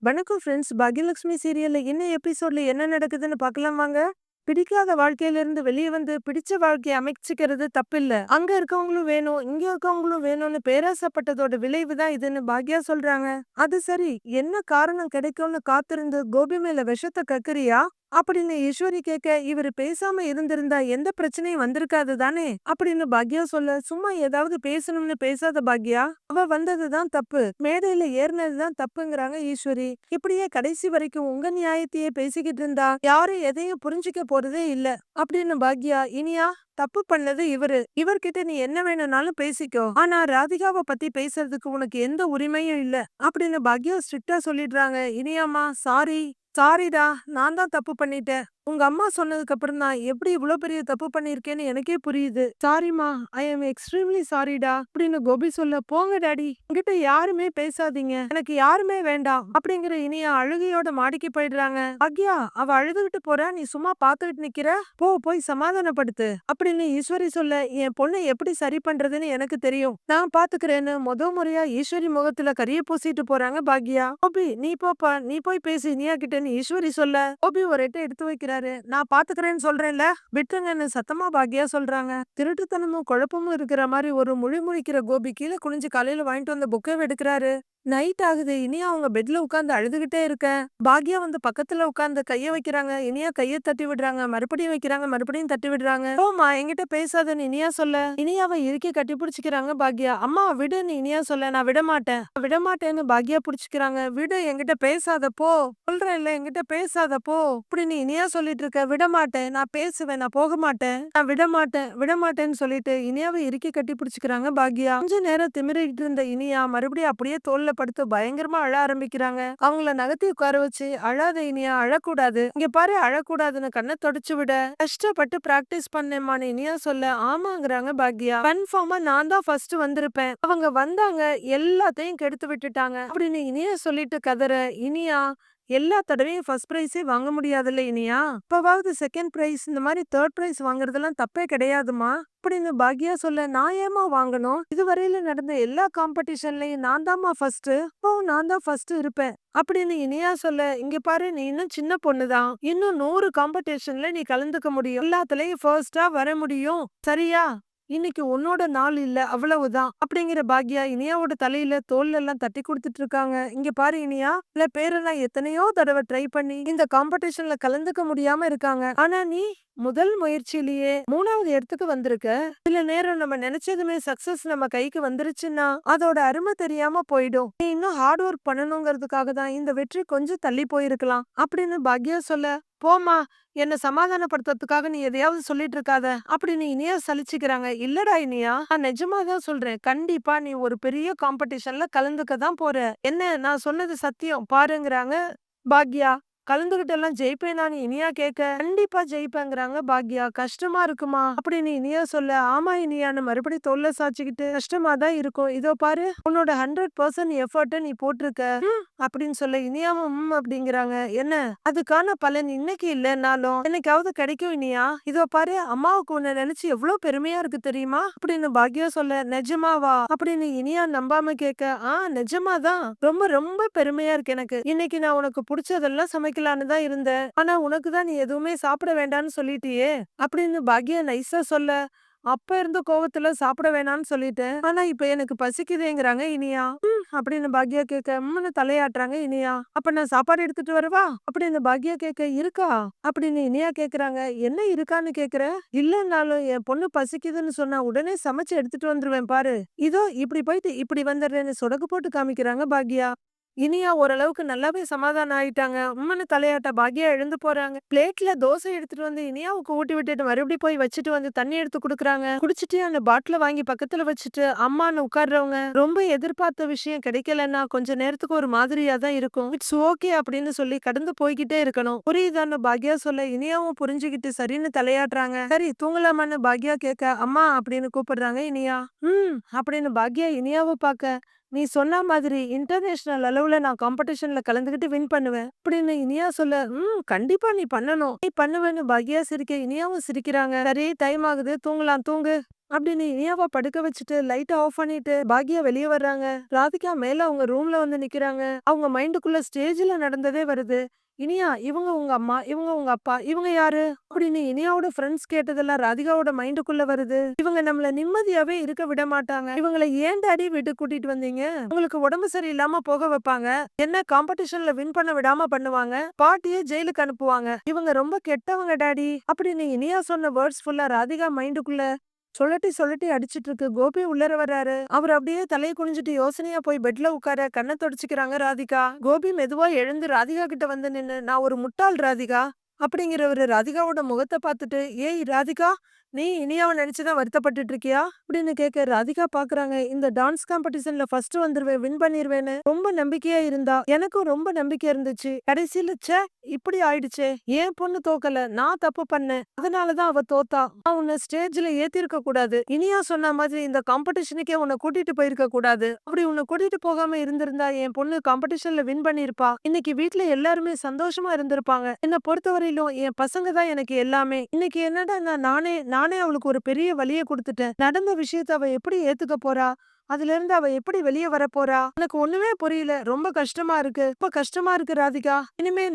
வணக்கம் ஃப்ரெண்ட்ஸ். பாக்யலட்சுமி சீரியல்ல இன்னும் எபிசோட்ல என்ன நடக்குதுன்னு பார்க்கலாம் வாங்க. பிடிக்காத வாழ்க்கையில இருந்து வெளியே வந்து பிடிச்ச வாழ்க்கையை அமைச்சுக்கிறது தப்பில்ல. அங்க இருக்கவங்களும் வேணும், இங்க இருக்கவங்களும் வேணும்னு பேராசைப்பட்டதோட விளைவு தான் இதுன்னு பாக்யா சொல்றாங்க. அது சரி, என்ன காரணம் கிடைக்கும்னு காத்திருந்து கோபி மேல விஷத்தை கக்குறியா அப்படின்னு ஈஸ்வரி கேட்க, இவரு பேசாம இருந்திருந்தா எந்த பிரச்சனையும் வந்திருக்காது தானே அப்படின்னு பாக்யா சொல்ல, சும்மா ஏதாவது பேசணும்னு பேசாத பாக்யா, அவ வந்ததுதான் தப்பு, மேடையில ஏறினதுதான் தப்புங்கிறாங்க ஈஸ்வரி. இப்படியே கடைசி வரைக்கும் உங்க நியாயத்தையே பேசிக்கிட்டு இருந்தா யாரும் எதையும் புரிஞ்சுக்க போறதே இல்ல அப்படின்னு பாக்யா. இனியா, தப்பு பண்ணது இவர்கிட்ட நீ என்ன வேணும்னாலும் பேசிக்கோ, ஆனா ராதிகாவை பத்தி பேசுறதுக்கு உனக்கு எந்த உரிமையும் இல்ல அப்படின்னு பாக்யா ஸ்ட்ரிக்டா சொல்லிடுறாங்க. இனியாமா, சாரிடா, நான் தான் தப்பு பண்ணிட்டேன். உங்க அம்மா சொன்னதுக்கு அப்புறம் தான் எப்படி இவ்வளவு பெரிய தப்பு பண்ணிருக்கேன்னு எனக்கே புரியுது. சாரிமா, ஐ எம் எக்ஸ்ட்ரீம்லி சாரிடா அப்படின்னு கோபி சொல்ல, போங்க டாடி, உங்ககிட்ட யாருமே பேசாதீங்க, எனக்கு யாருமே வேண்டாம் அப்படிங்கிற இனியா அழுகையோட மாடிக்கு போயிடுறாங்க. பாக்யா, அவ அழுதுகிட்டு போறா, நீ சும்மா பாத்துக்கிட்டு நிக்கிற, போய் சமாதானப்படுத்து அப்படின்னு ஈஸ்வரி சொல்ல, என் பொண்ணை எப்படி சரி பண்றதுன்னு எனக்கு தெரியும், நான் பாத்துக்கிறேன்னு முறையா ஈஸ்வரி முகத்துல கரிய பூசிட்டு போறாங்க பாக்யா. கோபி, நீ போப்பா, நீ போய் பேசு இனியா கிட்டன்னு ஈஸ்வரி சொல்ல, கோபி ஒரு எட்டை எடுத்து வைக்கிறாரு. நான் பாத்துக்கிறேன்னு சொல்றேன்ல, விட்டுருங்கன்னு சத்தமா பாக்யா சொல்றாங்க. திருட்டுத்தனமும் குழப்பமும் இருக்கிற மாதிரி ஒரு முழிக்கிற கோபி கீழே குனிஞ்சு காலையில வாங்கிட்டு வந்த புக்கை எடுக்கிறாரு. நைட் ஆகுது. இனியா அவங்க பெட்ல உட்கார்ந்து அழுதுகிட்டே இருக்க, பாக்யா வந்து பக்கத்துல உட்கார்ந்து கைய வைக்கிறாங்க. இனியா கைய தட்டி விடுறாங்க, மறுபடியும் வைக்கிறாங்க, மறுபடியும் தட்டி விடுறாங்க. போமா, என்கிட்ட பேசாதன்னு இனியா சொல்ல, இனியாவை இறுக்கி கட்டி பிடிச்சிக்கிறாங்க பாக்யா. அம்மா விடுன்னு இனியா சொல்ல, நான் விட மாட்டேன்னு பாக்யா பிடிச்சிக்கிறாங்க. விடு, என்கிட்ட பேசாத போ, சொல்றேன்ல, என்கிட்ட பேசாத போ அப்படின்னு இனியா சொல்லிட்டு இருக்க. விட மாட்டேன், நான் பேசுவேன், நான் போக மாட்டேன், நான் விட மாட்டேன்னு சொல்லிட்டு இனியாவை இறுக்கி கட்டி பிடிச்சிக்கிறாங்க பாக்யா. கொஞ்ச நேரம் திமிரிட்டு இருந்த இனியா மறுபடியும் அப்படியே தோல்ல படுத்து பயங்கரமா அழ ஆரம்பிக்கிறாங்க. அவங்கள நகர்த்தி உட்கார வச்சு, அழாத இனியா, அழக்கூடாது, இங்க பாரு, அழக்கூடாதுன்னு கண்ணை தொடச்சு விட, கஷ்டப்பட்டு பிராக்டிஸ் பண்ணேம்மான்னு இனியா சொல்ல, ஆமாங்கிறாங்க பாக்யா. கன்ஃபார்மா நான் தான் ஃபர்ஸ்ட் வந்திருப்பேன், அவங்க வந்தாங்க, எல்லாத்தையும் கெடுத்து விட்டுட்டாங்க அப்படின்னு இனியா சொல்லிட்டு கதற. இனியா, எல்லா தடவையும் ஃபர்ஸ்ட் பிரைஸே வாங்க முடியாதுல்ல இனியா, இப்பவாவது செகண்ட் பிரைஸ், இந்த மாதிரி தேர்ட் பிரைஸ் வாங்குறதெல்லாம் தப்பே கிடையாதுமா அப்படின்னு பாக்யா சொல்ல, நான் ஏமா வாங்கணும், இதுவரையில நடந்த எல்லா காம்படிஷன்லயும் நான் தான்மா ஃபர்ஸ்ட், இப்போ நான் தான் ஃபர்ஸ்ட் இருப்பேன் அப்படின்னு இனியா சொல்ல, இங்க பாரு, நீ இன்னும் சின்ன பொண்ணுதான், இன்னும் 100 காம்படிஷன்ல நீ கலந்துக்க முடியும், எல்லாத்துலயும் ஃபர்ஸ்டா வர முடியும், சரியா, இன்னைக்கு உன்னோட நாள் இல்ல, அவ்வளவுதான் அப்படிங்கிற பாக்யா இனியாவோட தலையில தோல்ல எல்லாம் தட்டி கொடுத்துட்டு இருக்காங்க. இங்க பாரு இனியா, இல்ல பேரெல்லாம் எத்தனையோ தடவை ட்ரை பண்ணி இந்த காம்படிஷன்ல கலந்துக்க முடியாம இருக்காங்க, ஆனா நீ முதல் முயற்சியிலேயே 3வது இடத்துக்கு வந்திருக்க. சில நேரம் நம்ம நினைச்சதுமே சக்சஸ் நம்ம கைக்கு வந்துருச்சுன்னா அதோட அருமை தெரியாம போயிடும், நீ இன்னும் ஹார்ட் ஒர்க் பண்ணணுங்கிறதுக்காக தான் இந்த வெற்றி கொஞ்சம் தள்ளி போயிருக்கலாம் அப்படின்னு பாக்யா சொல்ல, போமா, என்ன சமாதானப்படுத்துறதுக்காக நீ எதையாவது சொல்லிட்டு இருக்காத அப்படின்னு இனியா சலிச்சுக்கிறாங்க. இல்லடா இனியா, நான் நிஜமாதான் சொல்றேன், கண்டிப்பா நீ ஒரு பெரிய காம்படிஷன்ல கலந்துக்க தான் போற, என்ன நான் சொன்னது சத்தியம் பாருங்கிறாங்க பாக்யா. கலந்துகிட்டு எல்லாம் ஜெயிப்பேனான்னு இனியா கேட்க, கண்டிப்பா ஜெயிப்பேங்கிறாங்க பாக்யா. கஷ்டமா இருக்குமா அப்படின்னு இனியா சொல்ல, ஆமா இனியான்னு மறுபடியும் தோல்ல சாச்சிக்கிட்டு, கஷ்டமா தான் இருக்கும், இதோ பாரு, உன்னோட 100% எஃபர்ட் நீ போட்டிருக்க அப்படின்னு சொல்ல, இனியாவும் அப்படிங்கிறாங்க. என்ன, அதுக்கான பலன் இன்னைக்கு இல்லைன்னாலும் என்னைக்காவது கிடைக்கும் இனியா, இதோ பாரு, அம்மாவுக்கு உன்னை நினைச்சு எவ்வளவு பெருமையா இருக்கு தெரியுமா அப்படின்னு பாக்யா சொல்ல, நிஜமாவா அப்படின்னு இனியா நம்பாம கேட்க, நிஜமாதான், ரொம்ப ரொம்ப பெருமையா இருக்கு எனக்கு, இன்னைக்கு நான் உனக்கு பிடிச்சதெல்லாம் சமைக்கலான்னு தான் இருந்தேன், ஆனா உனக்கு தான் நீ எதுவுமே சாப்பிட வேண்டாம்னு சொல்லிட்டியே அப்படின்னு பாக்யா நைஸா சொல்ல, அப்ப இருந்த கோவத்துல சாப்பிட வேணாம்னு சொல்லிட்டேன், ஆனா இப்ப எனக்கு பசிக்குதேங்கிறாங்க இனியா. அப்படின்னு பாக்யா கேட்க, தலையாட்டுறாங்க இனியா. அப்ப நான் சாப்பாடு எடுத்துட்டு வரவா அப்படின்னு பாக்யா கேட்க, இருக்கா அப்படின்னு இனியா கேக்குறாங்க. என்ன இருக்கான்னு கேக்குற, இல்லன்னாலும் என் பொண்ணு பசிக்குதுன்னு சொன்னா உடனே சமைச்சு எடுத்துட்டு வந்துருவேன் பாரு, இதோ இப்படி போயிட்டு இப்படி வந்துடுறேன்னு சொடக்கு போட்டு காமிக்கிறாங்க பாக்யா. இனியா ஓரளவுக்கு நல்லாவே சமாதானம் ஆயிட்டாங்க. தலையாட்ட பாக்யா எழுந்து போறாங்க. பிளேட்ல தோசை எடுத்துட்டு வந்து இனியாவுக்கு ஊட்டி விட்டுட்டு மறுபடியும் போய் வச்சுட்டு வந்து தண்ணி எடுத்து குடுக்குறாங்க. குடிச்சிட்டு அந்த பாட்டில வாங்கி பக்கத்துல வச்சுட்டு அம்மான்னு உட்கார்றவங்க, ரொம்ப எதிர்பார்த்த விஷயம் கிடைக்கலன்னா கொஞ்ச நேரத்துக்கு ஒரு மாதிரியா தான் இருக்கும், இட்ஸ் ஓகே அப்படின்னு சொல்லி கடந்து போய்கிட்டே இருக்கணும், புரியுதான்னு பாக்யா சொல்ல, இனியாவும் புரிஞ்சுக்கிட்டு சரின்னு தலையாட்டுறாங்க. சரி தூங்கலாமான்னு பாக்யா கேட்க, அம்மா அப்படின்னு கூப்பிடுறாங்க இனியா. அப்படின்னு பாக்யா இனியாவை பார்க்க, நீ சொன்ன மாதிரி இன்டர்நேஷனல் அளவுல நான் காம்படிஷன்ல கலந்துகிட்டு வின் பண்ணுவேன் அப்படின்னு இனியா சொல்ல, கண்டிப்பா நீ பண்ணணும், நீ பண்ணுவேன்னு பாக்யா சிரிக்க, இனியாவும் சிரிக்கிறாங்க. சரி டைம் ஆகுது, தூங்கலாம், தூங்கு அப்படின்னு இனியாவ படுக்க வச்சுட்டு லைட்ட ஆஃப் பண்ணிட்டு பாக்யா வெளிய வர்றாங்க. ராதிகா மேல அவங்க ரூம்ல வந்து நிக்கிறாங்க. அவங்க மைண்டுக்குள்ள ஸ்டேஜ்ல நடந்ததே வருது. இனியா, இவங்க உங்க அம்மா, இவங்க உங்க அப்பா, இவங்க யாரு? அப்படின்னு இனியாவோட ஃப்ரெண்ட்ஸ் கேட்டதெல்லாம் ராதிகாவோட மைண்டுக்குள்ள வருது. இவங்க நம்மள நிம்மதியாவே இருக்க விட மாட்டாங்க. இவங்கள ஏன் டாடி வீட்டுக்கு கூட்டிட்டு வந்தீங்க? உங்களுக்கு உடம்பு சரியில்லாம போக வைப்பாங்க. என்ன காம்படிஷன்ல வின் பண்ண விடாம பண்ணுவாங்க. பாட்டியே ஜெயிலுக்கு அனுப்புவாங்க. இவங்க ரொம்ப கெட்டவங்க டாடி அப்படின்னு இனியா சொன்ன வேர்ட்ஸ் ஃபுல்லா ராதிகா மைண்டுக்குள்ள சொல்லட்டி சொல்லட்டி அடிச்சிட்டு இருக்கு. கோபி உள்ளர வர்றாரு. அவர் அப்படியே தலையை குனிஞ்சிட்டு யோசனையா போய் பெட்ல உட்கார கண்ணை தொடச்சுக்கிறாங்க ராதிகா. கோபி மெதுவா எழுந்து ராதிகா கிட்ட வந்து நின்னு, நான் ஒரு முட்டாள் ராதிகா அப்படிங்கிறவரு ராதிகாவோட முகத்தை பார்த்துட்டு, ஏய் ராதிகா, நீ இனியாவை நினைச்சுதான் வருத்தப்பட்டுட்டு இருக்கியா அப்படின்னு கேட்க ராதிகா பாக்குறாங்க. இந்த டான்ஸ் காம்படிஷன்ல ஃபர்ஸ்ட் வந்துருவேன், வின் பண்ணிருவேன்னு ரொம்ப நம்பிக்கையா இருந்தா. எனக்கும் ரொம்ப நம்பிக்கை இருந்துச்சு. கடைசியில ச்சே இப்படி ஆயிடுச்சே. ஏன் பொண்ணு தோக்கல, நான் தப்பு பண்ணேன். அதனாலதான் அவ தோத்தா. நான் உன்னை ஸ்டேஜ்ல ஏத்திருக்க கூடாது. இனியா சொன்ன மாதிரி இந்த காம்படிஷனுக்கே உன்னை கூட்டிட்டு போயிருக்க கூடாது. அப்படி உன்னை கூட்டிட்டு போகாம இருந்திருந்தா என் பொண்ணு காம்படிஷன்ல வின் பண்ணிருப்பா. இன்னைக்கு வீட்டுல எல்லாருமே சந்தோஷமா இருந்திருப்பாங்க. என்னை பொறுத்தவரையிலும் என் பசங்க தான் எனக்கு எல்லாமே. இன்னைக்கு என்னடா நானே நானே அவளுக்கு ஒரு பெரிய வலியை கொடுத்துட்டேன். நடந்த விஷயத்த அவ எப்படி ஏத்துக்க போறா? அதுல இருந்து அவ எப்படி வெளியே வர போறா? எனக்கு ஒண்ணுமே புரியல. ரொம்ப கஷ்டமா இருக்கு. ரொம்ப கஷ்டமா இருக்கு ராதிகா. இனிமே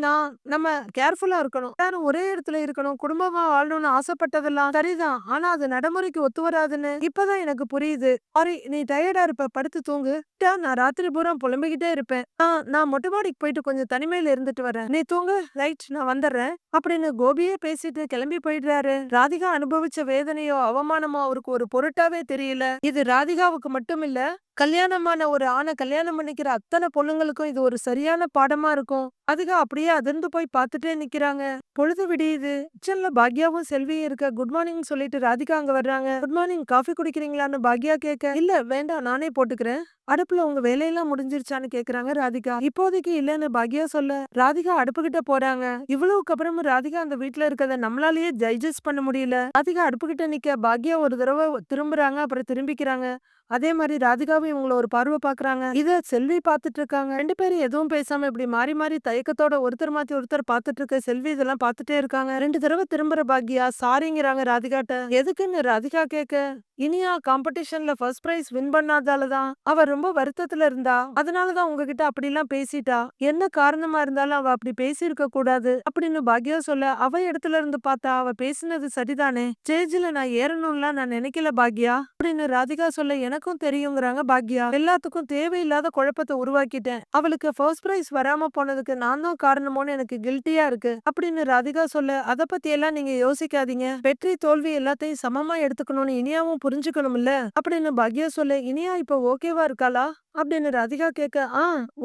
நம்ம கேர்ஃபுல்லா இருக்கணும். எல்லாரும் ஒரே இடத்துல இருக்கணும். குடும்பமா வாழணும்னு ஆசைப்பட்டதெல்லாம் சரிதான். ஆனா அது நடைமுறைக்கு ஒத்து வராதுன்னு இப்பதான் எனக்கு புரியுது. சாரி, நீ டயர்டா இருப்ப, படுத்து தூங்கு. நான் ராத்திரி பூரா புலம்பிக்கிட்டே இருப்பேன். நான் மொட்டை மாடிக்கு போயிட்டு கொஞ்சம் தனிமையில இருந்துட்டு வரேன். நீ தூங்கு. ரைட், நான் வந்துடுறேன் அப்படின்னு கோபியே பேசிட்டு கிளம்பி போயிடுறாரு. ராதிகா அனுபவிச்ச வேதனையோ அவமானமோ அவருக்கு ஒரு பொருட்டாவே தெரியல. இது ராதிகாவுக்கு மட்டும் இல்ல, கல்யாணமான ஒரு ஆணை கல்யாணம் பண்ணிக்கிற அத்தனை பொண்ணுங்களுக்கும் இது ஒரு சரியான பாடமா இருக்கும். அதுக அப்படியே அதிர்ந்து போய் பார்த்துட்டே நிக்கிறாங்க. பொழுது விடியுது. கிச்சன்ல பாக்யாவும் செல்வியும் இருக்க. குட் மார்னிங் சொல்லிட்டு ராதிகா அங்க வர்றாங்க. குட் மார்னிங், காஃபி குடிக்கிறீங்களான்னு பாக்யா கேட்க, இல்ல வேண்டாம், நானே போட்டுக்கிறேன். அடுப்புல உங்க வேலையெல்லாம் முடிஞ்சிருச்சான்னு கேக்குறாங்க ராதிகா. இப்போதைக்கு இல்லன்னு பாக்யா சொல்ல ராதிகா அடுப்பு கிட்ட போறாங்க. இவ்வளவுக்கு அப்புறமும் ராதிகா அந்த வீட்டுல இருக்கத நம்மளாலேயே டைஜஸ்ட் பண்ண முடியல. ராதிகா அடுப்பு கிட்ட நிக்க பாக்யா ஒரு தடவை திரும்புறாங்க, அப்புறம் திரும்பிக்கிறாங்க. அதே மாதிரி ராதிகாவும் இவங்கள ஒரு பார்வை பாக்குறாங்க. இத செல்வி பாத்துட்டு இருக்காங்க. ரெண்டு பேரும் எதுவும் பேசாம இப்படி மாறி மாறி தயக்கத்தோட ஒருத்தர் மாத்தி ஒருத்தர் பாத்துட்டு இருக்க செல்வி இதெல்லாம் பாத்துட்டே இருக்காங்க. ரெண்டு தடவை திரும்புற பாக்யா சாரிங்கிறாங்க ராதிகாட்ட. எதுக்குன்னு ராதிகா கேட்க, இனியா காம்படிஷன்ல ஃபர்ஸ்ட் பிரைஸ் வின் பண்ணாதாலதான் அவ ரொம்ப வருத்தத்துல இருந்தா. அதனாலதான் உங்ககிட்ட அப்படி எல்லாம் பேசிட்டா. என்ன காரணமா இருந்தாலும் அவ அப்படி பேசியிருக்க கூடாது அப்படின்னு பாக்யா சொல்ல, அவ இடத்துல இருந்து பார்த்தா அவ பேசினது சரிதானே. ஸ்டேஜ்ல நான் ஏறணும்லாம் நான் நினைக்கல பாக்யா அப்படின்னு ராதிகா சொல்ல, எனக்கும் தெரியுங்கிறாங்க பாக்யா. எல்லாத்துக்கும் தேவையில்லாத குழப்பத்தை உருவாக்கிட்டேன். அவளுக்கு ஃபர்ஸ்ட் பிரைஸ் வராம போனதுக்கு நான் தான் காரணமோன்னு எனக்கு கில்ட்டியா இருக்கு அப்படின்னு ராதிகா சொல்ல, அத பத்தி எல்லாம் நீங்க யோசிக்காதீங்க. வெற்றி தோல்வி எல்லாத்தையும் சமமா எடுத்துக்கணும்னு இனியாவும் புரிஞ்சுக்கணும்ல அப்படின்னு பாக்யா சொல்ல, இனியா இப்ப ஓகேவா இருக்காளா அப்படின்னு ராதிகா கேட்க,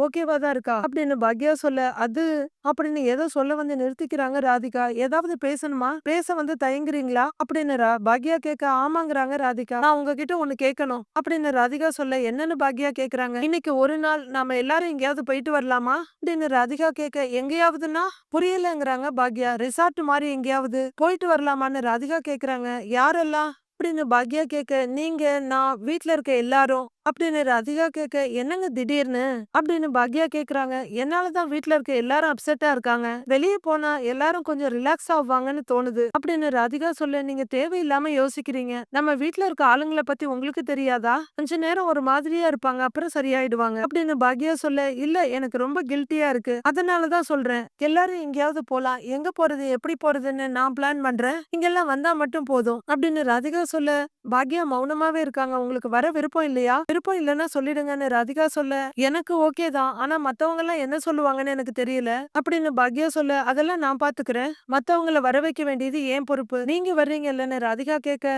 ஓகேவா தான் இருக்கா அப்படின்னு பாக்யா சொல்ல, அது அப்படின்னு ஏதோ சொல்ல வந்து நிறுத்திக்கிறாங்க ராதிகா. ஏதாவது பேசணுமா, பேச வந்து தயங்குறீங்களா அப்படின்னு பாக்யா கேட்க, ஆமாங்கிறாங்க ராதிகா. நான் உங்ககிட்ட ஒண்ணு கேட்கணும் அப்படின்னு ராதிகா சொல்ல, என்னன்னு பாக்யா கேக்குறாங்க. இன்னைக்கு ஒரு நாள் நாம எல்லாரும் எங்கேயாவது போயிட்டு வரலாமா அப்படின்னு ராதிகா கேட்க, எங்கேயாவதுன்னா புரியலங்கிறாங்க பாக்யா. ரிசார்ட் மாதிரி எங்கேயாவது போயிட்டு வரலாமான்னு ராதிகா கேக்குறாங்க. யாரெல்லாம் அப்படின்னு பாக்யா கேட்க, நீங்க, நான், வீட்ல இருக்க எல்லாரும் அப்படின்னு ராதிகா கேட்க, என்னங்க திடீர்னு அப்படின்னு பாக்யா கேக்குறாங்க. என்னாலதான் வீட்ல இருக்க எல்லாரும் அப்செட்டா இருக்காங்க. வெளியே போனா எல்லாரும் கொஞ்சம் ரிலாக்ஸ் ஆவாங்கன்னு தோணுது அப்படின்னு ராதிகா சொல்ல, நீங்க தேவையில்லாம யோசிக்கிறீங்க. நம்ம வீட்ல இருக்க ஆளுங்களை பத்தி உங்களுக்கு தெரியாதா? கொஞ்ச நேரம் ஒரு மாதிரியா இருப்பாங்க, அப்புறம் சரியாயிடுவாங்க அப்படின்னு பாக்யா சொல்ல, இல்ல எனக்கு ரொம்ப கில்ட்டியா இருக்கு, அதனாலதான் சொல்றேன். எல்லாரும் எங்கேயாவது போலாம். எங்க போறது, எப்படி போறதுன்னு நான் பிளான் பண்றேன். இங்கெல்லாம் வந்தா மட்டும் போதும் அப்படின்னு ராதிகா சொல்ல, பாக்யா மௌனமாவே இருக்காங்க. உங்களுக்கு வர விருப்பம் இல்லையா? விருப்பம் இல்லைன்னா சொல்லிடுங்கன்னு ராதிகா சொல்ல, எனக்கு ஓகே தான், ஆனா மத்தவங்க எல்லாம் என்ன சொல்லுவாங்கன்னு எனக்கு தெரியல அப்படின்னு பாக்யா சொல்ல, அதெல்லாம் நான் பாத்துக்கிறேன். மத்தவங்கள வர வைக்க வேண்டியது ஏன் பொறுப்பு. நீங்க வர்றீங்க இல்லன்னு ராதிகா கேட்க,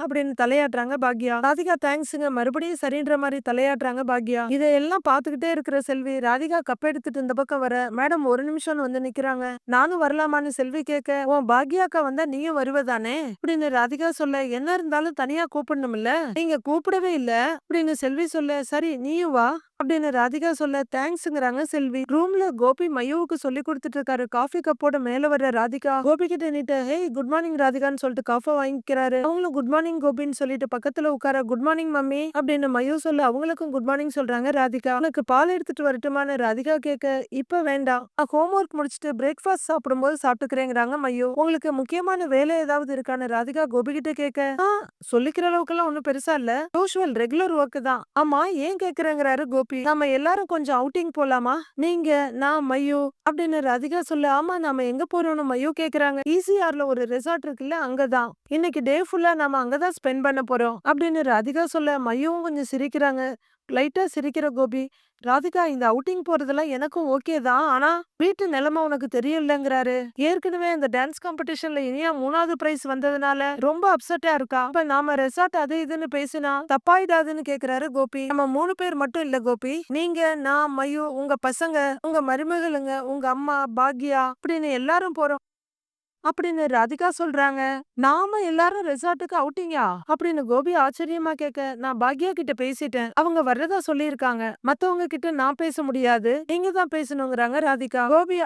அப்படின்னு தலையாட்டுறாங்க பாக்யா. ராதிகா தேங்க்ஸுங்க மறுபடியும் சரின்ற மாதிரி தலையாட்டுறாங்க பாக்யா. இதையெல்லாம் பாத்துக்கிட்டே இருக்கிற செல்வி ராதிகா கப் எடுத்துட்டு இந்த பக்கம் வர, மேடம் ஒரு நிமிஷம்னு வந்து நிக்கிறாங்க. நானும் வரலாமான்னு செல்வி கேட்க, உன் பாக்யாக்கா வந்தா நீயும் வருவதானே அப்படின்னு ராதிகா சொல்ல, என்ன இருந்தாலும் தனியா கூப்பிடணும் இல்ல, நீங்க கூப்பிடவே இல்ல அப்படின்னு செல்வி சொல்ல, சரி நீயும் வா அப்படின்னு ராதிகா சொல்ல தேங்க்ஸ்ங்கிறாங்க செல்வி. ரூம்ல கோபி மையோவுக்கு சொல்லி கொடுத்துட்டு இருக்காரு. காஃபி கப்போட மேல வர ராதிகா கோபி கிட்ட நீட்டு ஹே குட் மார்னிங் ராதிகான்னு சொல்லிட்டு காஃபை வாங்கிக்கிறாரு. அவங்களும் குட் மார்னிங் கோபின்னு சொல்லிட்டு பக்கத்துல உட்கார குட் மார்னிங் மம்மி அப்படின்னு மையோ சொல்ல அவங்களுக்கும் குட் மார்னிங் சொல்றாங்க ராதிகா. உனக்கு பால் எடுத்துட்டு வரட்டுமான்னு ராதிகா கேட்க இப்ப வேண்டாம், ஹோம் ஒர்க் முடிச்சுட்டு பிரேக்ஃபாஸ்ட் சாப்பிடும்போது சாப்பிட்டுக்கிறேங்கிறாங்க மையோ. உங்களுக்கு முக்கியமான வேலை ஏதாவது இருக்கான்னு ராதிகா கோபி கிட்ட கேட்க சொல்லிக்கிற அளவுக்கு எல்லாம் ஒண்ணும் பெருசா இல்ல, யூஷுவல் ரெகுலர் ஒர்க் தான். ஆமா ஏன் கேக்குறேங்கிறாரு கோபி. நம்ம எல்லாரும் கொஞ்சம் அவுட்டிங் போலாமா, நீங்க நான் மையோ அப்படின்னு ராதிகா சொல்ல. ஆமா நாம எங்க போறோம்னு மையோ கேக்குறாங்க. ஈசிஆர்ல ஒரு ரெசார்ட் இருக்குல்ல அங்கதான், இன்னைக்கு டே ஃபுல்லா நாம அங்கதான் ஸ்பெண்ட் பண்ண போறோம் அப்படின்னு ராதிகா சொல்ல மையோவும் கொஞ்சம் சிரிக்கிறாங்க. லைட்டா சிரிக்கிற கோபி ராதிகா இந்த அவுட்டிங் போறதெல்லாம் எனக்கும் ஓகே தான், ஆனா வீட்டு நிலைமை உனக்கு தெரியலங்கிறாரு. ஏற்கனவே அந்த டான்ஸ் காம்படிஷன்ல இனியா 3வது பிரைஸ் வந்ததுனால ரொம்ப அப்செட்டா இருக்கா. இப்ப நாம ரெசார்ட் அது இதுன்னு பேசினா தப்பாயிடாதுன்னு கேக்குறாரு கோபி. நம்ம 3 பேர் மட்டும் இல்ல கோபி, நீங்க நான் மயு உங்க பசங்க உங்க மருமகளுங்க உங்க அம்மா பாக்யா அப்படின்னு எல்லாரும் போறோம் அப்படின்னு ராதிகா சொல்றாங்க. நாம எல்லாரும் ரெசார்ட்டுக்கு அவுட்டிங்கா அப்படின்னு கோபி ஆச்சரியமா கேட்க நான் பாக்யா கிட்ட பேசிட்டேன், அவங்க வர்றதா சொல்லியிருக்காங்க, மத்தவங்க கிட்ட நான் பேச முடியாது, நீங்க தான் பேசணுங்கிறாங்க ராதிகா. கோபி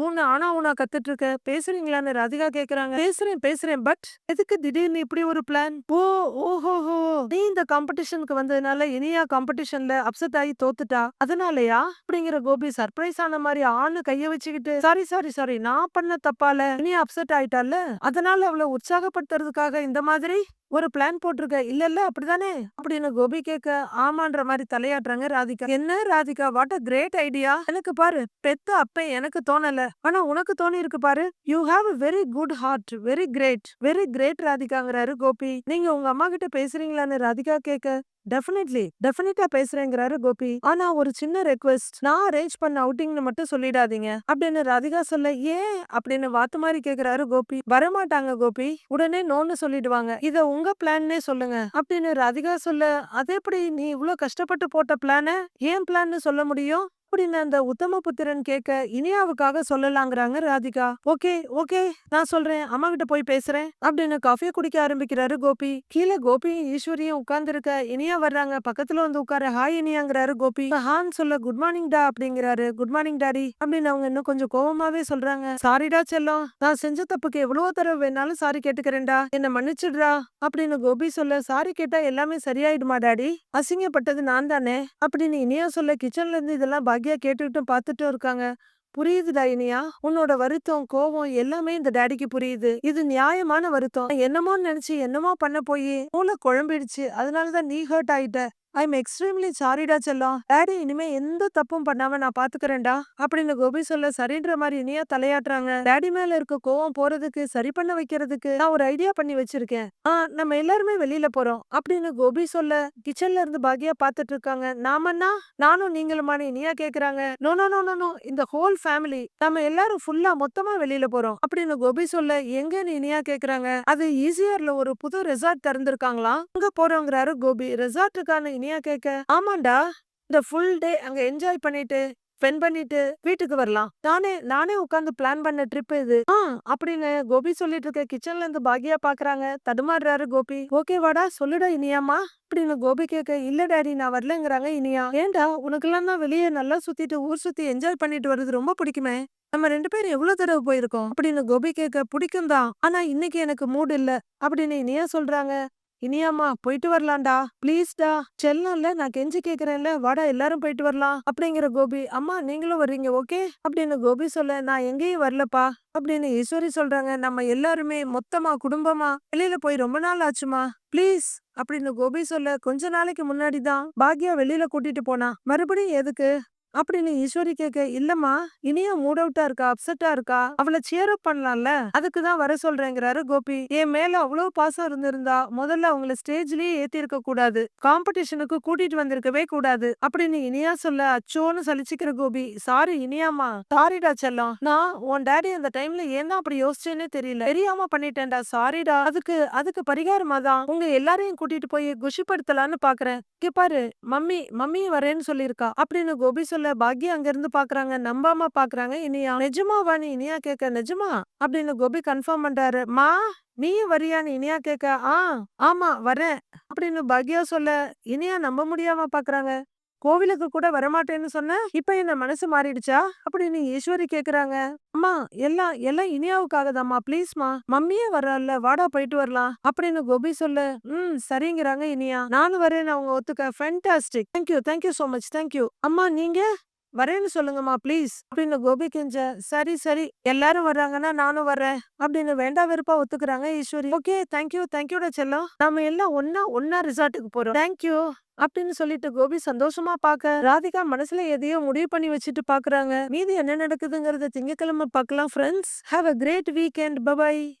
ஊனா ஆனா ஊனா கத்துட்டு இருக்க, பேசுறீங்களான்னு ராதிகா கேக்குறாங்க. பேசுறேன் பேசுறேன், பட் எதுக்கு திடீர்னு இப்படி ஒரு பிளான்? ஓஹோ நீ இந்த காம்படிஷனுக்கு வந்ததுனால இனியா காம்படிஷன்ல அப்செட் ஆகி தோத்துட்டா அதனாலயா அப்படிங்கிற கோபி சர்ப்ரைஸ் ஆன மாதிரி ஆணு கைய வச்சுக்கிட்டு சாரி சாரி சாரி நான் பண்ண தப்பால இனியா அப்செட் ஆயிட்டால, அதனால அவளை உற்சாகப்படுத்துறதுக்காக இந்த மாதிரி ஒரு பிளான் போட்டிருக்க இல்லல்ல அப்படிதானே அப்படின்னு கோபி கேட்க ஆமான்ற மாதிரி தலையாட்டுறாங்க ராதிகா. என்ன Radhika what a great idea, எனக்கு பாரு பெத்த அப்ப எனக்கு தோணல, ஆனா உனக்கு தோணி இருக்கு பாரு, you have a very good heart, very great ராதிகாங்கிறாரு கோபி. நீங்க உங்க அம்மா கிட்ட பேசுறீங்களான்னு ராதிகா கேட்க டெஃபினட்டா பேசுறேங்கிறாரு கோபி. ஆனா ஒரு சின்ன ரெக்வெஸ்ட், நான் அரேஞ்ச் பண்ண அவுட்டிங்னு மட்டும் சொல்லிடாதீங்க அப்படின்னு ராதிகா சொல்ல. ஏன் அப்படின்னு வாத்து மாதிரி கேக்குறாரு கோபி. வரமாட்டாங்க கோபி, உடனே நோன்னு சொல்லிடுவாங்க, இத உங்க பிளான்னே சொல்லுங்க அப்படின்னு ராதிகா சொல்ல. அது எப்படி நீ இவ்ளோ கஷ்டப்பட்டு போட்ட பிளான ஏன் பிளான்னு சொல்ல முடியும் அப்படின்னு அந்த உத்தமபுத்திரன் கேட்க இனியாவுக்காக சொல்லலாங்கிறாங்க ராதிகா. ஓகே ஓகே நான் சொல்றேன், அம்மா கிட்ட போய் பேசுறேன் அப்படின்னு காஃபியை குடிக்க ஆரம்பிக்கிறாரு கோபி. கீழே கோபியும் ஈஸ்வரியும் உட்கார்ந்து இருக்க இனியா வர்றாங்க, பக்கத்துல வந்து உட்கார ஹாய் இனியாங்கிறாரு கோபி. ஹான் சொல்ல குட் மார்னிங் டா அப்படிங்கிறாரு. குட் மார்னிங் டாடி அப்படின்னு அவங்க இன்னும் கொஞ்சம் கோவமாவே சொல்றாங்க. சாரிடா செல்லம், நான் செஞ்ச தப்புக்கு எவ்வளவு தடவை வேணாலும் சாரி கேட்டுக்கிறேன்டா, என்ன மன்னிச்சிடுறா அப்படின்னு கோபி சொல்ல. சாரி கேட்டா எல்லாமே சரியாயிடுமா டாடி, அசிங்கப்பட்டது நான் தானே அப்படின்னு இனியா சொல்ல. கிச்சன்ல இருந்து இதெல்லாம் பாக்யா கேட்டுக்கிட்டும் பார்த்துட்டும் இருக்காங்க. புரியுதுடா இனியா, உன்னோட வருத்தம் கோவம் எல்லாமே இந்த டாடிக்கு புரியுது, இது நியாயமான வருத்தம். என்னமோ நினைச்சு என்னமோ பண்ண போய் மூளை குழம்பிடுச்சு, அதனாலதான் நீ ஹர்ட் ஆயிட்ட. ஐ எம் எக்ஸ்ட்ரீம்லி சாரிடா செல்லம், டாடி இனிமே எந்த தப்பும் பண்ணாம நான் பாத்துக்கிறேன்டா அப்படின்னு கோபி சொல்ல. சரின்ற மாதிரி இனியா தலையாட்டுறாங்க. டாடி மேல இருக்க கோவம் போறதுக்கு சரி பண்ண வைக்கிறதுக்கு நான் ஒரு ஐடியா பண்ணி வச்சிருக்கேன். நம்ம எல்லாருமே வெளியில போறோம் அப்படின்னு கோபி சொல்ல. கிச்சன்ல இருந்து பாக்யா பாத்துட்டு இருக்காங்க. நாமன்னா நானும் நீங்களுமான இனியா கேக்குறாங்க. No no no no no, இந்த ஹோல் ஃபேமிலி நம்ம எல்லாரும் ஃபுல்லா மொத்தமா வெளியில போறோம் அப்படின்னு கோபி சொல்ல. எங்கன்னு இனியா கேக்குறாங்க. அது ஈசிஆர்ல ஒரு புது ரெசார்ட் திறந்திருக்காங்களாம், அங்க போறோங்கிறாரு கோபி. ரெசார்ட்டுக்கான இனியா கேட்க ஆமாண்டா, இந்த ஃபுல் டே அங்க என்ஜாய் பண்ணிட்டு ஸ்பெண்ட் பண்ணிட்டு வீட்டுக்கு வரலாம், நானே நானே உட்கார்ந்து பிளான் பண்ண ட்ரிப் இது அப்படின்னு கோபி சொல்லிட்டு இருக்க. கிச்சன்ல இருந்து பாக்யா பாக்குறாங்க. தடுமாறுறாரு கோபி. ஓகே வாடா சொல்லுடா இனியாமா அப்படின்னு கோபி கேட்க. இல்ல டாடி நான் வரலங்கிறாங்க இனியா. ஏண்டா உனக்கெல்லாம் தான் வெளியே நல்லா சுத்திட்டு ஊர் சுத்தி என்ஜாய் பண்ணிட்டு வருது ரொம்ப பிடிக்குமே, நம்ம 2 பேரும் எவ்வளவு தடவை போயிருக்கோம் அப்படின்னு கோபி கேட்க. பிடிக்கும் தான், ஆனா இன்னைக்கு எனக்கு மூட் இல்ல அப்படின்னு இனியா சொல்றாங்க. இனியாமா போயிட்டு வரலாம்டா ப்ளீஸ்டா செல்லம்ல, நான் கெஞ்சி கேக்குறேன்ல வாடா எல்லாரும் போயிட்டு வரலாம் அப்படிங்கிற கோபி. அம்மா நீங்களும் வர்றீங்க ஓகே அப்படின்னு கோபி சொல்ல. நான் எங்கேயும் வரலப்பா அப்படின்னு ஈஸ்வரி சொல்றாங்க. நம்ம எல்லாருமே மொத்தமா குடும்பமா வெளியில போய் ரொம்ப நாள் ஆச்சுமா ப்ளீஸ் அப்படின்னு கோபி சொல்ல. கொஞ்ச நாளைக்கு முன்னாடி தான் பாக்யா வெளியில கூட்டிட்டு போனா, மறுபடியும் எதுக்கு அப்படின்னு ஈஸ்வரி கேட்க. இல்லம்மா இனியா மூட் அவுட்டா இருக்கா, அப்செட்டா இருக்கா, அவளை சியர் அப் பண்ணலாம்ல, அதுக்குதான் வர சொல்றேங்கிறாரு கோபி. என் மேல அவ்வளவு பாசம் இருந்திருந்தா முதல்ல அவங்கள ஸ்டேஜ்லயே ஏத்தி இருக்க கூடாது, காம்படிஷனுக்கு கூட்டிட்டு வந்திருக்கவே கூடாது அப்படின்னு இனியா சொல்ல. அச்சோன்னு சலிச்சுக்கிற கோபி. சாரி இனியாமா, சாரிடா செல்லம், நான் உன் டாடி அந்த டைம்ல ஏன் தான் அப்படி யோசிச்சேன்னே தெரியல, தெரியாம பண்ணிட்டேன்டா சாரிடா, அதுக்கு அதுக்கு பரிகாரமா தான் உங்க எல்லாரையும் கூட்டிட்டு போய் குஷிப்படுத்தலான்னு பாக்குறேன். இங்க பாரு மம்மி வரேன்னு சொல்லிருக்கா அப்படின்னு கோபி சொல்ல. பாக்யா அங்க இருந்து பாக்குறாங்க, நம்பாம பாக்குறாங்க இனியா. நிஜமாவான்னு இனியா கேட்க. நிஜமா அப்படின்னு கோபி கன்ஃபார்ம் பண்றாரு. மா நீயும் வரியான்னு இனியா கேட்க. ஆமா வரேன் அப்படின்னு பாக்யா சொல்ல. இனியா நம்ப முடியாம பாக்குறாங்க. கோவிலுக்கு கூட வரமாட்டேன்னு சொன்ன, இப்ப என்ன மனசு மாறிடுச்சா அப்படின்னு ஈஸ்வரி கேக்குறாங்க. அம்மா எல்லாம் எல்லாம் இனியாவுக்காக தாம்மா, ப்ளீஸ்மா, மம்மியே வர்றாள்ல, வாடா போயிட்டு வரலாம் அப்படின்னு கோபி சொல்ல, சரிங்கிறாங்க இனியா. நானும் வரேன்னு அவங்க ஒத்துக்க. Fantastic, thank you thank you so much, thank you. அம்மா நீங்க வரேன்னு சொல்லுங்கம்மா ப்ளீஸ் அப்படின்னு கோபி கெஞ்ச, சரி சரி எல்லாரும் வர்றாங்கன்னா நானும் வர்றேன் அப்படின்னு வேண்டா வெறுப்பா ஒத்துக்குறாங்க ஈஸ்வரி. ஓகே தேங்க்யூ தேங்க்யூடா செல்லம், நாம எல்லாம் ஒன்னா ஒன்னா ரிசார்ட்டுக்கு போறோம், தேங்க்யூ அப்படின்னு சொல்லிட்டு கோபி சந்தோஷமா பாக்க, ராதிகா மனசுல எதையோ முடிவு பண்ணி வச்சுட்டு பாக்குறாங்க. மீதி என்ன நடக்குதுங்கறத திங்கட்கிழமை பார்க்கலாம் friends. Have a great weekend. By.